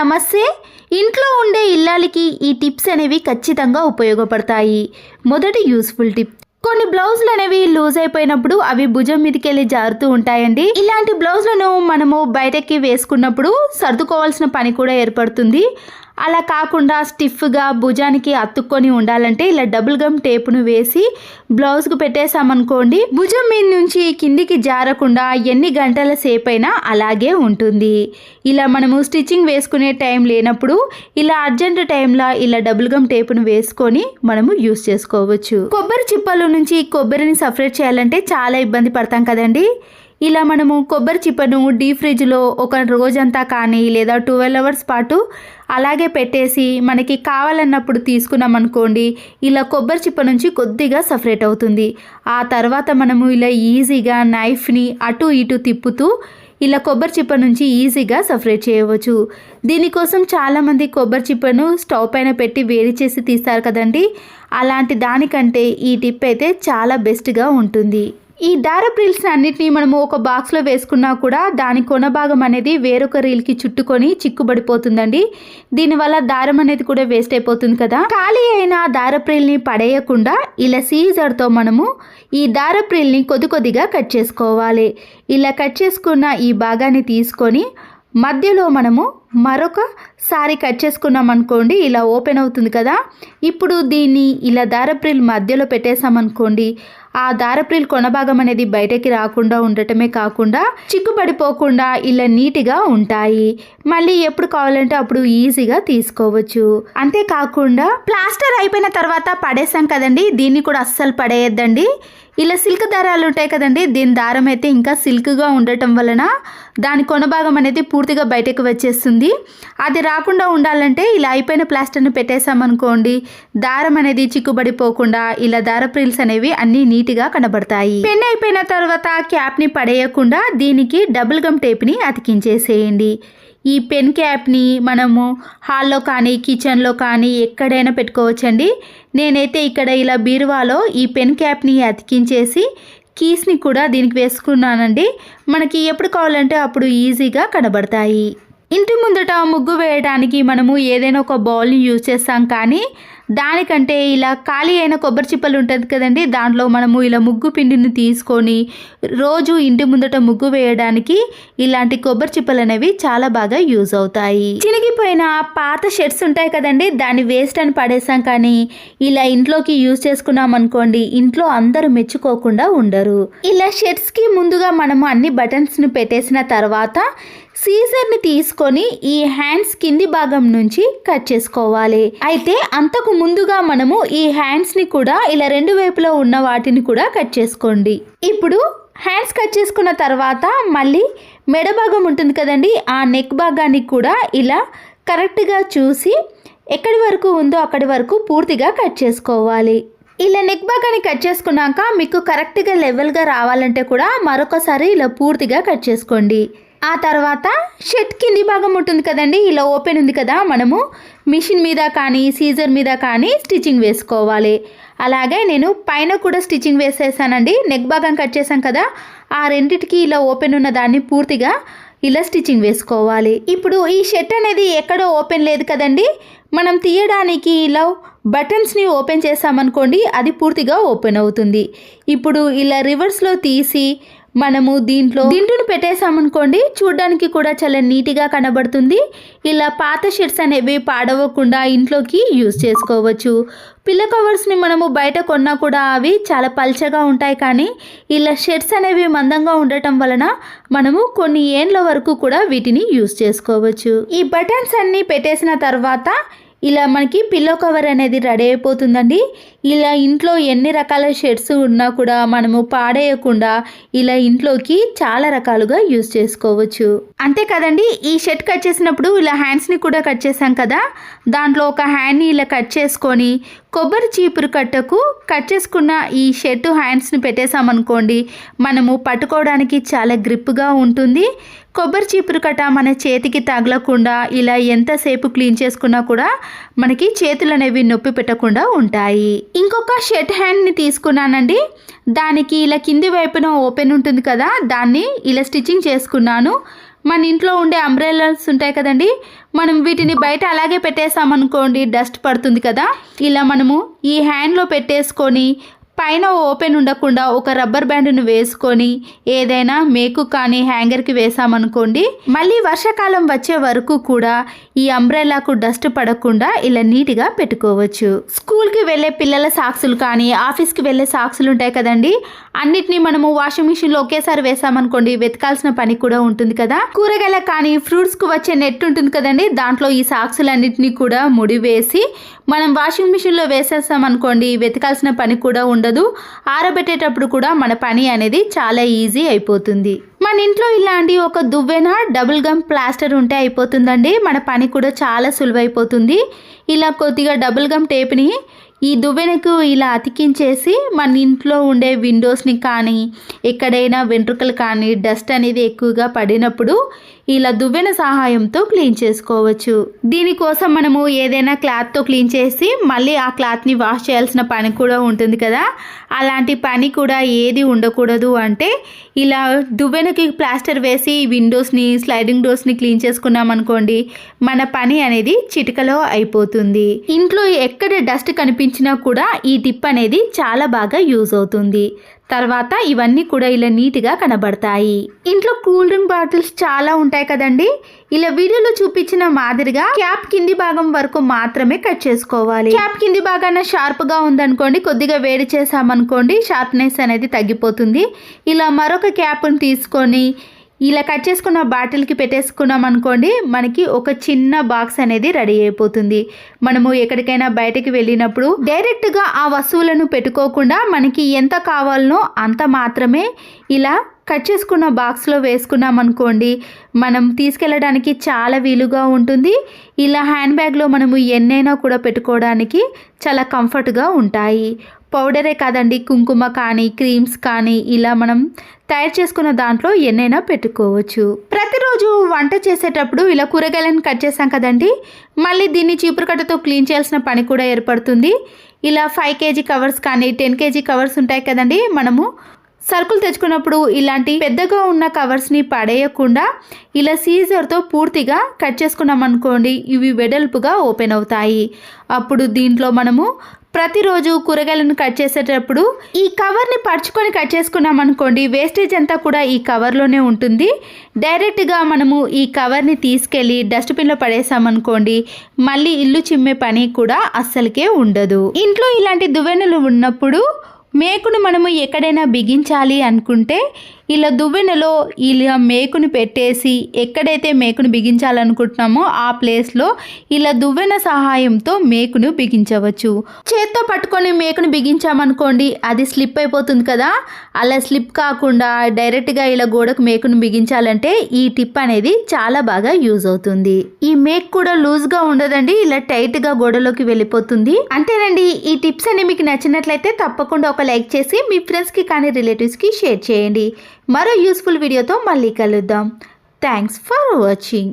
నమస్తే. ఇంట్లో ఉండే ఇల్లాలికి ఈ టిప్స్ అనేవి ఖచ్చితంగా ఉపయోగపడతాయి. మొదటి యూస్ఫుల్ టిప్, కొన్ని బ్లౌజులు అనేవి లూజ్ అయిపోయినప్పుడు అవి భుజం మీదకి వెళ్ళి జారుతూ ఉంటాయండి. ఇలాంటి బ్లౌజులను మనము బయటకి వేసుకున్నప్పుడు సర్దుకోవాల్సిన పని కూడా ఏర్పడుతుంది. అలా కాకుండా స్టిఫ్గా భుజానికి అతుక్కొని ఉండాలంటే ఇలా డబుల్ గమ్ టేపును వేసి బ్లౌజ్కు పెట్టేసామనుకోండి, భుజం మీద నుంచి కిందికి జారకుండా ఎన్ని గంటల సేపు అయినా అలాగే ఉంటుంది. ఇలా మనము స్టిచ్చింగ్ వేసుకునే టైం లేనప్పుడు ఇలా అర్జెంట్ టైంలో ఇలా డబుల్ గమ్ టేపును వేసుకొని మనము యూస్ చేసుకోవచ్చు. కొబ్బరి చిప్పల నుంచి కొబ్బరిని సపరేట్ చేయాలంటే చాలా ఇబ్బంది పడతాం కదండి. ఇలా మనము కొబ్బరి చిప్పను డీప్ ఫ్రిడ్జ్లో ఒక రోజంతా కానీ లేదా 12 అవర్స్ పాటు అలాగే పెట్టేసి మనకి కావాలన్నప్పుడు తీసుకున్నాం అనుకోండి, ఇలా కొబ్బరి చిప్ప నుంచి కొద్దిగా సపరేట్ అవుతుంది. ఆ తర్వాత మనము ఇలా ఈజీగా నైఫ్ని అటు ఇటు తిప్పుతూ ఇలా కొబ్బరి చిప్ప నుంచి ఈజీగా సపరేట్ చేయవచ్చు. దీనికోసం చాలామంది కొబ్బరి చిప్పను స్టవ్ పైన పెట్టి వేడి చేసి తీస్తారు కదండి. అలాంటి దానికంటే ఈ టిప్ అయితే చాలా బెస్ట్గా ఉంటుంది. ఈ దారపు రీల్స్ అన్నిటినీ మనము ఒక బాక్స్లో వేసుకున్నా కూడా దాని కొన భాగం అనేది వేరొక రీల్కి చుట్టుకొని చిక్కుబడిపోతుందండి. దీనివల్ల దారం అనేది కూడా వేస్ట్ అయిపోతుంది కదా. ఖాళీ అయిన దారపు రీల్ని పడేయకుండా ఇలా సీజర్తో మనము ఈ దారపు రీల్ని కొద్దిగా కట్ చేసుకోవాలి. ఇలా కట్ చేసుకున్న ఈ భాగాన్ని తీసుకొని మధ్యలో మనము మరొకసారి కట్ చేసుకున్నాం అనుకోండి, ఇలా ఓపెన్ అవుతుంది కదా. ఇప్పుడు దీన్ని ఇలా దారపు రీల్ మధ్యలో పెట్టేసామనుకోండి, ఆ దారపు రీల్ కొన భాగం అనేది బయటకి రాకుండా ఉండటమే కాకుండా చిక్కుపడిపోకుండా ఇలా నీట్గా ఉంటాయి. మళ్ళీ ఎప్పుడు కావాలంటే అప్పుడు ఈజీగా తీసుకోవచ్చు. అంతేకాకుండా ప్లాస్టర్ అయిపోయిన తర్వాత పడేసాం కదండి, దీన్ని కూడా అస్సలు పడేయద్దండి. ఇలా సిల్క్ దారాలు ఉంటాయి కదండి, దీని దారం అయితే ఇంకా సిల్క్గా ఉండటం వలన దాని కొన భాగం అనేది పూర్తిగా బయటకు వచ్చేస్తుంది. అది రాకుండా ఉండాలంటే ఇలా అయిపోయిన ప్లాస్టర్ని పెట్టేసామనుకోండి, దారం అనేది చిక్కుబడిపోకుండా ఇలా దారపు రీల్స్ అనేవి అన్నీ నీట్గా కనబడతాయి. పెన్ అయిపోయిన తర్వాత క్యాప్ని పడేయకుండా దీనికి డబుల్ గమ్ టేప్ని అతికించేసేయండి. ఈ పెన్ క్యాప్ని మనము హాల్లో కానీ కిచెన్లో కానీ ఎక్కడైనా పెట్టుకోవచ్చండి. నేనైతే ఇక్కడ ఇలా బీరువాలో ఈ పెన్ క్యాప్ని అతికించేసి కీస్ని కూడా దీనికి వేసుకున్నానండి. మనకి ఎప్పుడు కావాలంటే అప్పుడు ఈజీగా కనబడతాయి. ఇంటి ముందట ముగ్గు వేయడానికి మనము ఏదైనా ఒక బౌల్ని యూజ్ చేస్తాం, కానీ దానికంటే ఇలా ఖాళీ అయిన కొబ్బరి చిప్పలు ఉంటుంది కదండి, దాంట్లో మనము ఇలా ముగ్గు పిండిని తీసుకొని రోజు ఇంటి ముందట ముగ్గు వేయడానికి ఇలాంటి కొబ్బరి చిప్పలు అనేవి చాలా బాగా యూజ్ అవుతాయి. చినిగిపోయిన పాత షర్ట్స్ ఉంటాయి కదండి, దాన్ని వేస్ట్ అని పడేసాం, కానీ ఇలా ఇంట్లోకి యూజ్ చేసుకున్నాం అనుకోండి, ఇంట్లో అందరూ మెచ్చుకోకుండా ఉండరు. ఇలా షర్ట్స్కి ముందుగా మనము అన్ని బటన్స్ని పెట్టేసిన తర్వాత సీజర్ని తీసుకొని ఈ హ్యాండ్స్ కింది భాగం నుంచి కట్ చేసుకోవాలి. అయితే అంతకు ముందుగా మనము ఈ హ్యాండ్స్ని కూడా ఇలా రెండు వైపులో ఉన్న వాటిని కూడా కట్ చేసుకోండి. ఇప్పుడు హ్యాండ్స్ కట్ చేసుకున్న తర్వాత మళ్ళీ మెడ భాగం ఉంటుంది కదండి, ఆ నెక్ భాగాన్ని కూడా ఇలా కరెక్ట్గా చూసి ఎక్కడి వరకు ఉందో అక్కడి వరకు పూర్తిగా కట్ చేసుకోవాలి. ఇలా నెక్ భాగాన్ని కట్ చేసుకున్నాక మీకు కరెక్ట్గా లెవెల్గా రావాలంటే కూడా మరొకసారి ఇలా పూర్తిగా కట్ చేసుకోండి. ఆ తర్వాత షర్ట్ కింది భాగం ఉంటుంది కదండి, ఇలా ఓపెన్ ఉంది కదా, మనము మిషన్ మీద కానీ సీజర్ మీద కానీ స్టిచ్చింగ్ వేసుకోవాలి. అలాగే నేను పైన కూడా స్టిచ్చింగ్ వేసేసానండి. నెక్ భాగం కట్ చేసాం కదా, ఆ రెండిటికి ఇలా ఓపెన్ ఉన్న దాన్ని పూర్తిగా ఇలా స్టిచ్చింగ్ వేసుకోవాలి. ఇప్పుడు ఈ షర్ట్ అనేది ఎక్కడో ఓపెన్ లేదు కదండి, మనం తీయడానికి ఇలా బటన్స్ని ఓపెన్ చేసామనుకోండి, అది పూర్తిగా ఓపెన్ అవుతుంది. ఇప్పుడు ఇలా రివర్స్లో తీసి మనము దీంట్లో దిండును పెట్టేసామనుకోండి, చూడడానికి కూడా చాలా నీట్గా కనబడుతుంది. ఇలా పాత షర్ట్స్ అనేవి పాడవకుండా ఇంట్లోకి యూజ్ చేసుకోవచ్చు. పిల్ల కవర్స్ని మనము బయట కొన్నా కూడా అవి చాలా పల్చగా ఉంటాయి, కానీ ఇలా షర్ట్స్ అనేవి మందంగా ఉండటం వలన మనము కొన్ని ఏండ్ల వరకు కూడా వీటిని యూజ్ చేసుకోవచ్చు. ఈ బటన్స్ అన్నీ పెట్టేసిన తర్వాత ఇలా మనకి పిల్లో కవర్ అనేది రెడీ అయిపోతుందండి. ఇలా ఇంట్లో ఎన్ని రకాల షర్ట్స్ ఉన్నా కూడా మనము పాడేయకుండా ఇలా ఇంట్లోకి చాలా రకాలుగా యూజ్ చేసుకోవచ్చు. అంతే కదండి, ఈ షర్ట్ కట్ చేసినప్పుడు ఇలా హ్యాండ్స్ని కూడా కట్ చేసాం కదా, దాంట్లో ఒక హ్యాండ్ని ఇలా కట్ చేసుకొని కొబ్బరి చీపురు కట్టకు కట్ చేసుకున్న ఈ షర్ట్ హ్యాండ్స్ని పెట్టేసామనుకోండి, మనము పట్టుకోవడానికి చాలా గ్రిప్గా ఉంటుంది. కొబ్బరి చీపురు కట్ట మన చేతికి తగలకుండా ఇలా ఎంతసేపు క్లీన్ చేసుకున్నా కూడా మనకి చేతులు అనేవి నొప్పి పెట్టకుండా ఉంటాయి. ఇంకొక షర్ట్ హ్యాండ్ని తీసుకున్నానండి, దానికి ఇలా కింది వైపున ఓపెన్ ఉంటుంది కదా, దాన్ని ఇలా స్టిచ్చింగ్ చేసుకున్నాను. మన ఇంట్లో ఉండే అంబ్రెల్లాస్ ఉంటాయి కదండి, మనం వీటిని బయట అలాగే పెట్టేసామనుకోండి డస్ట్ పడుతుంది కదా. ఇలా మనము ఈ హ్యాండ్లో పెట్టేసుకొని పైన ఓపెన్ ఉండకుండా ఒక రబ్బర్ బ్యాండ్ను వేసుకొని ఏదైనా మేకు కానీ హ్యాంగర్కి వేసామనుకోండి, మళ్ళీ వర్షాకాలం వచ్చే వరకు కూడా ఈ అంబ్రెల్లాకు డస్ట్ పడకుండా ఇలా నీట్గా పెట్టుకోవచ్చు. స్కూల్కి వెళ్ళే పిల్లల సాక్సులు కానీ ఆఫీస్కి వెళ్ళే సాక్సులు ఉంటాయి కదండి, అన్నిటినీ మనము వాషింగ్ మిషన్లో ఒకేసారి వేసామనుకోండి వెతకాల్సిన పని కూడా ఉంటుంది కదా. కూరగాయలకు కానీ ఫ్రూట్స్కు వచ్చే నెట్ ఉంటుంది కదండి, దాంట్లో ఈ సాక్సులన్నిటినీ కూడా ముడివేసి మనం వాషింగ్ మిషన్లో వేసేసామనుకోండి వెతకాల్సిన పని కూడా ఉండదు. ఆరబెట్టేటప్పుడు కూడా మన పని అనేది చాలా ఈజీ అయిపోతుంది. మన ఇంట్లో ఇలాంటి ఒక దువ్వెన డబుల్ గమ్ ప్లాస్టర్ ఉంటే అయిపోతుందండి, మన పని కూడా చాలా సులువైపోతుంది. ఇలా కొద్దిగా డబుల్ గమ్ టేప్ని ఈ దువ్వెనకు ఇలా అతికించేసి మన ఇంట్లో ఉండే విండోస్ని కానీ ఎక్కడైనా వెంట్రుకలు కానీ డస్ట్ అనేది ఎక్కువగా పడినప్పుడు ఇలా దువ్వెన సహాయంతో క్లీన్ చేసుకోవచ్చు. దీనికోసం మనము ఏదైనా క్లాత్తో క్లీన్ చేసి మళ్ళీ ఆ క్లాత్ని వాష్ చేయాల్సిన పని కూడా ఉంటుంది కదా, అలాంటి పని కూడా ఏది ఉండకూడదు అంటే ఇలా దువ్వెనకి ప్లాస్టర్ వేసి విండోస్ని స్లైడింగ్ డోర్స్ని క్లీన్ చేసుకున్నాం అనుకోండి, మన పని అనేది చిటికలో అయిపోతుంది. ఇంట్లో ఎక్కడ డస్ట్ కనిపించినా కూడా ఈ టిప్ అనేది చాలా బాగా యూజ్ అవుతుంది. తర్వాత ఇవన్నీ కూడా ఇలా నీట్గా కనబడతాయి. ఇంట్లో కూల్ డ్రింక్ బాటిల్స్ చాలా ఉంటాయి కదండి, ఇలా వీడియోలో చూపించిన మాదిరిగా క్యాప్ కింది భాగం వరకు మాత్రమే కట్ చేసుకోవాలి. క్యాప్ కింది భాగాన షార్ప్గా ఉందనుకోండి, కొద్దిగా వేడి చేసామనుకోండి షార్ప్నెస్ అనేది తగ్గిపోతుంది. ఇలా మరొక క్యాప్ని తీసుకొని ఇలా కట్ చేసుకున్న బాటిల్కి పెట్టేసుకున్నాం అనుకోండి, మనకి ఒక చిన్న బాక్స్ అనేది రెడీ అయిపోతుంది. మనము ఎక్కడికైనా బయటకు వెళ్ళినప్పుడు డైరెక్ట్గా ఆ వస్తువులను పెట్టుకోకుండా మనకి ఎంత కావాలనో అంత మాత్రమే ఇలా కట్ చేసుకున్న బాక్స్లో వేసుకున్నాం అనుకోండి, మనం తీసుకెళ్ళడానికి చాలా వీలుగా ఉంటుంది. ఇలా హ్యాండ్ బ్యాగ్లో మనము ఎన్నైనా కూడా పెట్టుకోవడానికి చాలా కంఫర్ట్గా ఉంటాయి. పౌడరే కాదండి, కుంకుమ కానీ క్రీమ్స్ కానీ ఇలా మనం తయారు చేసుకున్న దాంట్లో ఎన్నైనా పెట్టుకోవచ్చు. ప్రతిరోజు వంట చేసేటప్పుడు ఇలా కూరగాయలను కట్ చేసాం కదండి, మళ్ళీ దీన్ని చీపురు కట్టతో క్లీన్ చేయాల్సిన పని కూడా ఏర్పడుతుంది. ఇలా 5 kg కవర్స్ కానీ 10 kg కవర్స్ ఉంటాయి కదండి, మనము సరుకులు తెచ్చుకున్నప్పుడు ఇలాంటి పెద్దగా ఉన్న కవర్స్ని పడేయకుండా ఇలా సీజర్తో పూర్తిగా కట్ చేసుకున్నాం అనుకోండి, ఇవి వెడల్పుగా ఓపెన్ అవుతాయి. అప్పుడు దీంట్లో మనము ప్రతిరోజు కూరగాయలను కట్ చేసేటప్పుడు ఈ కవర్ని పరుచుకొని కట్ చేసుకున్నాం అనుకోండి, వేస్టేజ్ అంతా కూడా ఈ కవర్లోనే ఉంటుంది. డైరెక్ట్గా మనము ఈ కవర్ని తీసుకెళ్ళి డస్ట్బిన్లో పడేసామనుకోండి, మళ్ళీ ఇల్లు చిమ్మే పని కూడా అస్సలకే ఉండదు. ఇంట్లో ఇలాంటి దువ్వెనలు ఉన్నప్పుడు మేకును మనము ఎక్కడైనా బిగించాలి అనుకుంటే ఇలా దువ్వెనలో ఇలా మేకుని పెట్టేసి ఎక్కడైతే మేకును బిగించాలనుకుంటున్నామో ఆ ప్లేస్లో ఇలా దువ్వెన సహాయంతో మేకును బిగించవచ్చు. చేత్తో పట్టుకొని మేకును బిగించామనుకోండి అది స్లిప్ అయిపోతుంది కదా, అలా స్లిప్ కాకుండా డైరెక్ట్గా ఇలా గోడకు మేకును బిగించాలంటే ఈ టిప్ అనేది చాలా బాగా యూజ్ అవుతుంది. ఈ మేక్ కూడా లూజ్గా ఉండదండి, ఇలా టైట్గా గోడలోకి వెళ్ళిపోతుంది. అంతేనండి, ఈ టిప్స్ అన్ని మీకు నచ్చినట్లయితే తప్పకుండా ఒక లైక్ చేసి మీ ఫ్రెండ్స్కి కానీ రిలేటివ్స్కి షేర్ చేయండి. మరో యూస్ఫుల్ వీడియోతో మళ్ళీ కలుద్దాం. Thanks for watching.